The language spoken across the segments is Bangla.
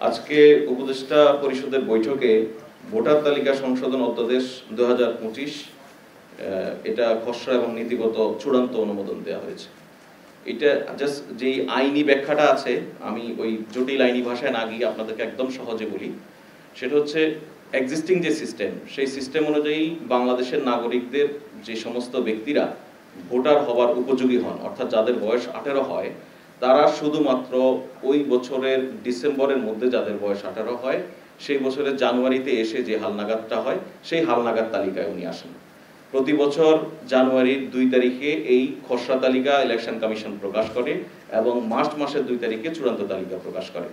আজকে উপদেষ্টা পরিষদের বৈঠকে ভোটার তালিকা সংশোধন অধ্যাদেশ 2025 এটা খসড়া এবং নীতিগত চূড়ান্ত অনুমোদন দেওয়া হয়েছে। এটা জাস্ট যে আইনি ব্যাখ্যাটা আছে, আমি ওই জটিল আইনি ভাষায় না গিয়ে আপনাদেরকে একদম সহজে বলি। সেটা হচ্ছে এক্সিস্টিং যে সিস্টেম, সেই সিস্টেম অনুযায়ী বাংলাদেশের নাগরিকদের যে সমস্ত ব্যক্তিরা ভোটার হওয়ার উপযোগী হন, অর্থাৎ যাদের বয়স 18 হয়, তারা শুধুমাত্র ওই বছরের ডিসেম্বরের মধ্যে যাদের বয়স 18 হয়, সেই বছরের জানুয়ারিতে এসে যে হালনাগাদটা হয়, সেই হালনাগাদ তালিকায় উনি আসেন। প্রতি বছর জানুয়ারির 2 তারিখে এই খসড়া তালিকা ইলেকশন কমিশন প্রকাশ করে এবং মার্চ মাসের 2 তারিখে চূড়ান্ত তালিকা প্রকাশ করে।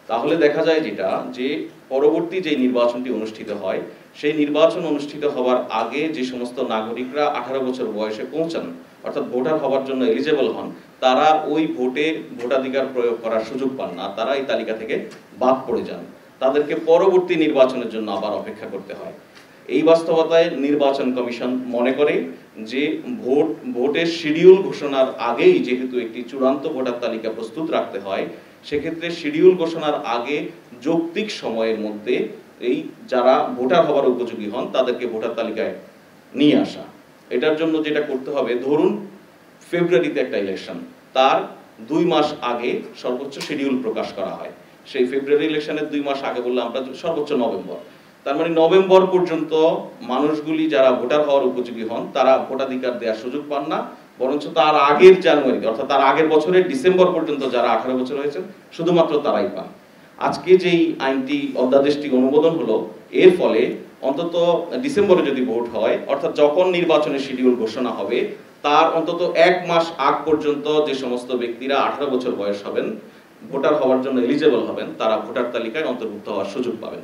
তাহলে দেখা যায় যেটা, যে পরবর্তী যে নির্বাচনটি অনুষ্ঠিত হয়, সেই নির্বাচন অনুষ্ঠিত হওয়ার আগে যে সমস্ত নাগরিকরা 18 বছর বয়সে পৌঁছান, অর্থাৎ ভোটার হওয়ার জন্য এলিজেবল হন, তারা ওই ভোটে ভোটাধিকার প্রয়োগ করার সুযোগ পান না, তারা এই তালিকা থেকে বাদ পড়ে যান। তাদেরকে পরবর্তী নির্বাচনের জন্য আবার অপেক্ষা করতে হয়। এই বাস্তবতায় নির্বাচন কমিশন মনে করে যে ভোটের শিডিউল ঘোষণার আগেই যেহেতু একটি চূড়ান্ত ভোটার তালিকা প্রস্তুত রাখতে হয়, সেক্ষেত্রে শিডিউল ঘোষণার আগে যৌক্তিক সময়ের মধ্যে এই যারা ভোটার হওয়ার উপযোগী হন তাদেরকে ভোটার তালিকায় নিয়ে আসা। এটার জন্য যেটা করতে হবে, ধরুন ফেব্রুয়ারিতে একটা ইলেকশন, তার 2 মাস আগে সর্বোচ্চ শিডিউল প্রকাশ করা হয়। সেই ফেব্রুয়ারি ইলেকশনের 2 মাস আগে বললে আমরা সর্বোচ্চ নভেম্বর, তার মানে নভেম্বর পর্যন্ত মানুষগুলি যারা ভোটার হওয়ার উপযোগী হন তারা ভোটাধিকার দেওয়ার সুযোগ পান না, বরঞ্চ তার আগের জানুয়ারিতে, অর্থাৎ তার আগের বছরের ডিসেম্বর পর্যন্ত যারা 18 বছর হয়েছেন শুধুমাত্র তারাই পান। আজকে যেই আইনটি অধ্যাদেশটি অনুমোদন হলো, এর ফলে অন্তত ডিসেম্বরে যদি ভোট হয়, অর্থাৎ যখন নির্বাচনের শিডিউল ঘোষণা হবে, তার অন্তত 1 মাস আগ পর্যন্ত যে সমস্ত ব্যক্তিরা 18 বছর বয়স হবেন, ভোটার হওয়ার জন্য এলিজেবল হবেন, তারা ভোটার তালিকায় অন্তর্ভুক্ত হওয়ার সুযোগ পাবেন।